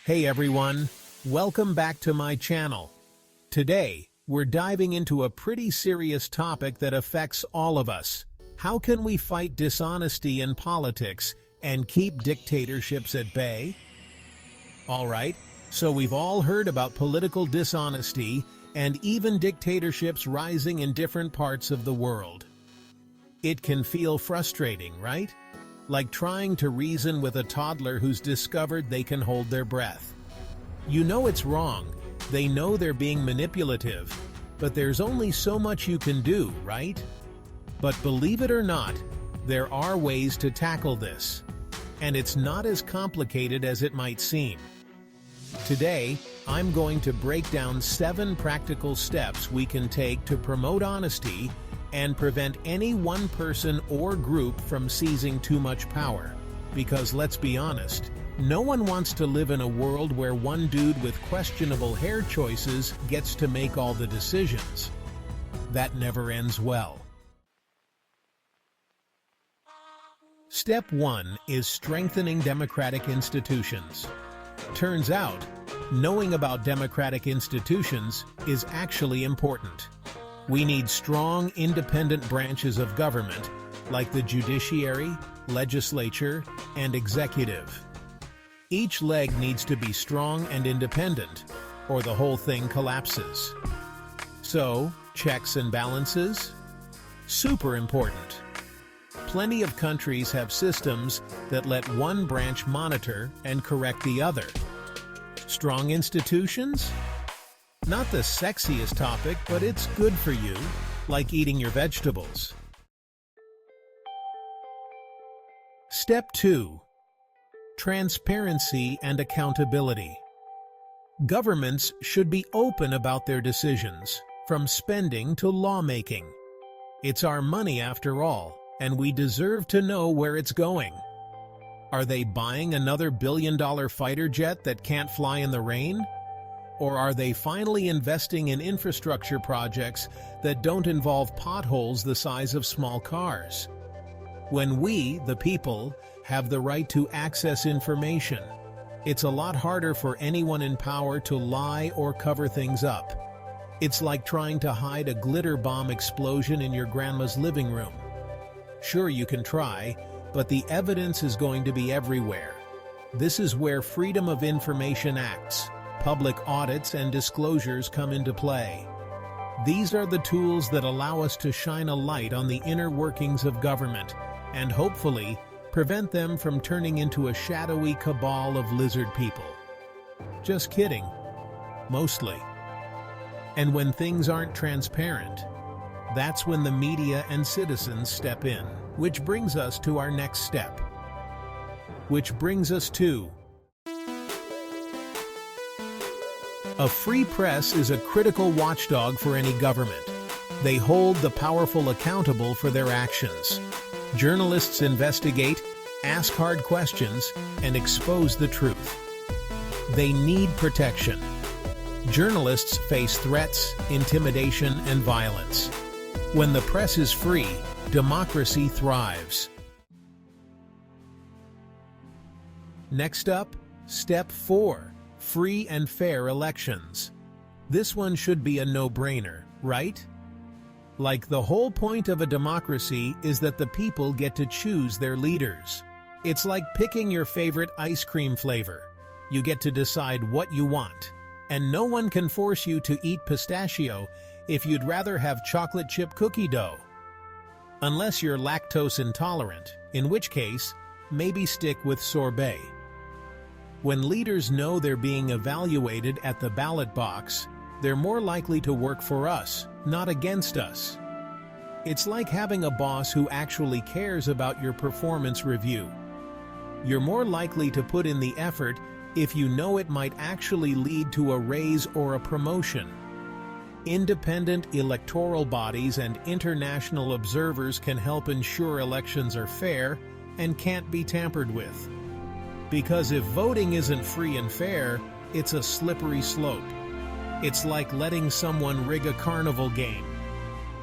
Hey everyone, welcome back to my channel. Today, we're diving into a pretty serious topic that affects all of us. How can we fight dishonesty in politics and keep dictatorships at bay? Alright, so we've all heard about political dishonesty and even dictatorships rising in different parts of the world. It can feel frustrating, right? Like trying to reason with a toddler who's discovered they can hold their breath. You know it's wrong, they know they're being manipulative, but there's only so much you can do, right? But believe it or not, there are ways to tackle this. And it's not as complicated as it might seem. Today, I'm going to break down 7 practical steps we can take to promote honesty and prevent any one person or group from seizing too much power. Because let's be honest, no one wants to live in a world where one dude with questionable hair choices gets to make all the decisions. That never ends well. Step 1 is strengthening democratic institutions. Turns out, knowing about democratic institutions is actually important. We need strong, independent branches of government, like the judiciary, legislature, and executive. Each leg needs to be strong and independent, or the whole thing collapses. So, checks and balances? Super important. Plenty of countries have systems that let one branch monitor and correct the other. Strong institutions? Not the sexiest topic, but it's good for you, like eating your vegetables. Step 2. Transparency and accountability. Governments should be open about their decisions, from spending to lawmaking. It's our money after all, and we deserve to know where it's going. Are they buying another billion-dollar fighter jet that can't fly in the rain? Or are they finally investing in infrastructure projects that don't involve potholes the size of small cars? When we, the people, have the right to access information, it's a lot harder for anyone in power to lie or cover things up. It's like trying to hide a glitter bomb explosion in your grandma's living room. Sure, you can try, but the evidence is going to be everywhere. This is where Freedom of Information Acts, public audits and disclosures come into play. These are the tools that allow us to shine a light on the inner workings of government and hopefully prevent them from turning into a shadowy cabal of lizard people. Just kidding. Mostly. And when things aren't transparent, that's when the media and citizens step in, which brings us to our next step. Which brings us to a free press is a critical watchdog for any government. They hold the powerful accountable for their actions. Journalists investigate, ask hard questions, and expose the truth. They need protection. Journalists face threats, intimidation, and violence. When the press is free, democracy thrives. Next up, Step 4. Free and fair elections. This one should be a no-brainer, right? Like the whole point of a democracy is that the people get to choose their leaders. It's like picking your favorite ice cream flavor. You get to decide what you want. And no one can force you to eat pistachio if you'd rather have chocolate chip cookie dough. Unless you're lactose intolerant, in which case, maybe stick with sorbet. When leaders know they're being evaluated at the ballot box, they're more likely to work for us, not against us. It's like having a boss who actually cares about your performance review. You're more likely to put in the effort if you know it might actually lead to a raise or a promotion. Independent electoral bodies and international observers can help ensure elections are fair and can't be tampered with. Because if voting isn't free and fair, it's a slippery slope. It's like letting someone rig a carnival game.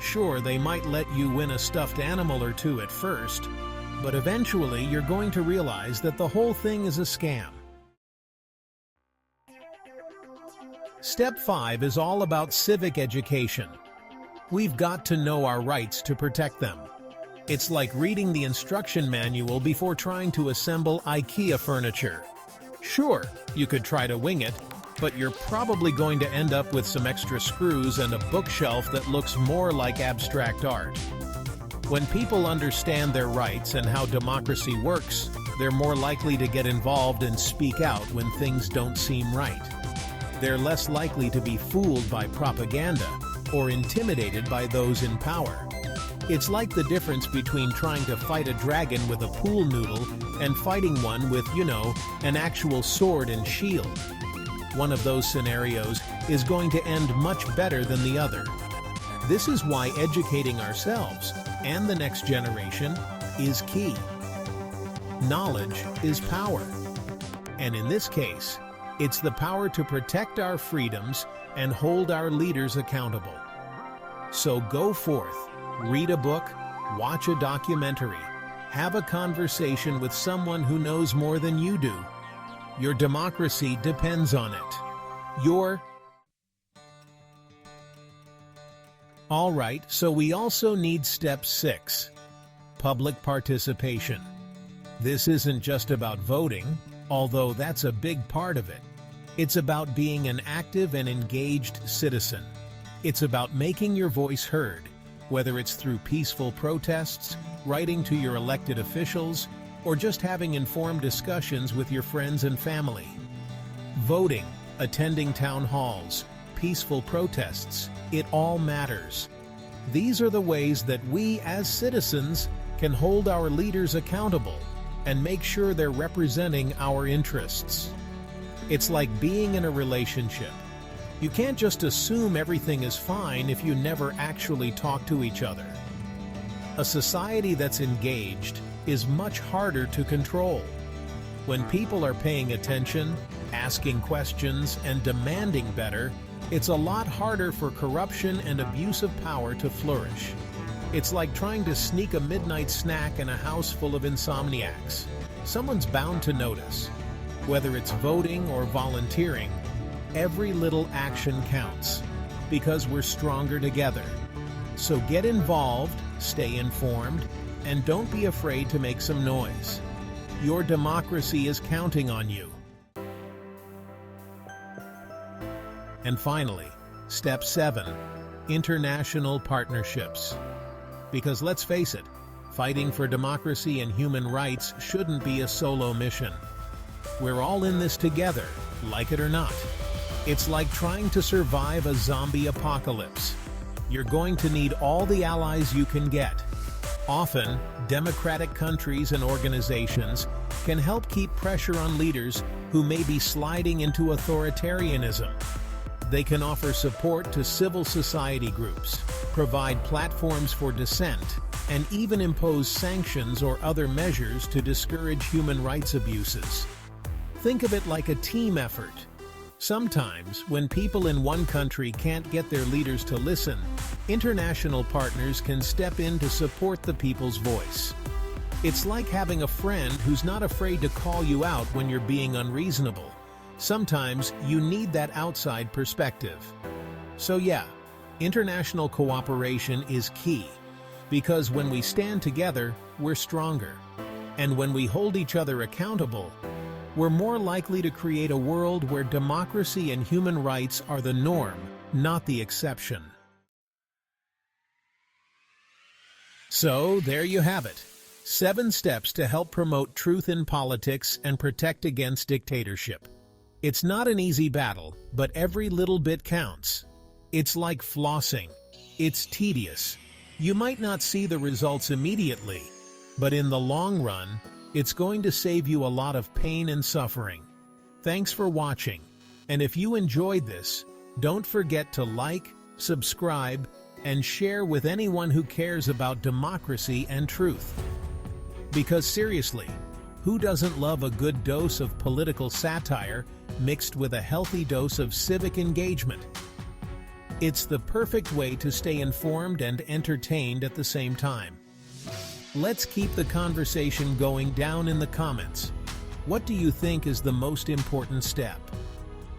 Sure, they might let you win a stuffed animal or two at first, but eventually you're going to realize that the whole thing is a scam. Step 5 is all about civic education. We've got to know our rights to protect them. It's like reading the instruction manual before trying to assemble IKEA furniture. Sure, you could try to wing it, but you're probably going to end up with some extra screws and a bookshelf that looks more like abstract art. When people understand their rights and how democracy works, they're more likely to get involved and speak out when things don't seem right. They're less likely to be fooled by propaganda or intimidated by those in power. It's like the difference between trying to fight a dragon with a pool noodle and fighting one with, an actual sword and shield. One of those scenarios is going to end much better than the other. This is why educating ourselves and the next generation is key. Knowledge is power. And in this case, it's the power to protect our freedoms and hold our leaders accountable. So go forth, read a book, watch a documentary, have a conversation with someone who knows more than you do. Your democracy depends on it. All right, so we also need step 6, public participation. This isn't just about voting, although that's a big part of it. It's about being an active and engaged citizen. It's about making your voice heard, whether it's through peaceful protests, writing to your elected officials, or just having informed discussions with your friends and family. Voting, attending town halls, peaceful protests, it all matters. These are the ways that we as citizens can hold our leaders accountable and make sure they're representing our interests. It's like being in a relationship. You can't just assume everything is fine if you never actually talk to each other. A society that's engaged is much harder to control. When people are paying attention, asking questions, and demanding better, it's a lot harder for corruption and abuse of power to flourish. It's like trying to sneak a midnight snack in a house full of insomniacs. Someone's bound to notice. Whether it's voting or volunteering, every little action counts, because we're stronger together. So get involved, stay informed, and don't be afraid to make some noise. Your democracy is counting on you. And finally, step 7, international partnerships. Because let's face it, fighting for democracy and human rights shouldn't be a solo mission. We're all in this together, like it or not. It's like trying to survive a zombie apocalypse. You're going to need all the allies you can get. Often, democratic countries and organizations can help keep pressure on leaders who may be sliding into authoritarianism. They can offer support to civil society groups, provide platforms for dissent, and even impose sanctions or other measures to discourage human rights abuses. Think of it like a team effort. Sometimes, when people in one country can't get their leaders to listen, international partners can step in to support the people's voice. It's like having a friend who's not afraid to call you out when you're being unreasonable. Sometimes you need that outside perspective. So yeah, international cooperation is key, because when we stand together, we're stronger. And when we hold each other accountable, we're more likely to create a world where democracy and human rights are the norm, not the exception. So there you have it. 7 steps to help promote truth in politics and protect against dictatorship. It's not an easy battle, but every little bit counts. It's like flossing. It's tedious. You might not see the results immediately, but in the long run, it's going to save you a lot of pain and suffering. Thanks for watching, and if you enjoyed this, don't forget to like, subscribe, and share with anyone who cares about democracy and truth. Because seriously, who doesn't love a good dose of political satire mixed with a healthy dose of civic engagement? It's the perfect way to stay informed and entertained at the same time. Let's keep the conversation going down in the comments. What do you think is the most important step?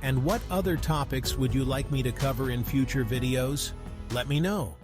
And what other topics would you like me to cover in future videos? Let me know.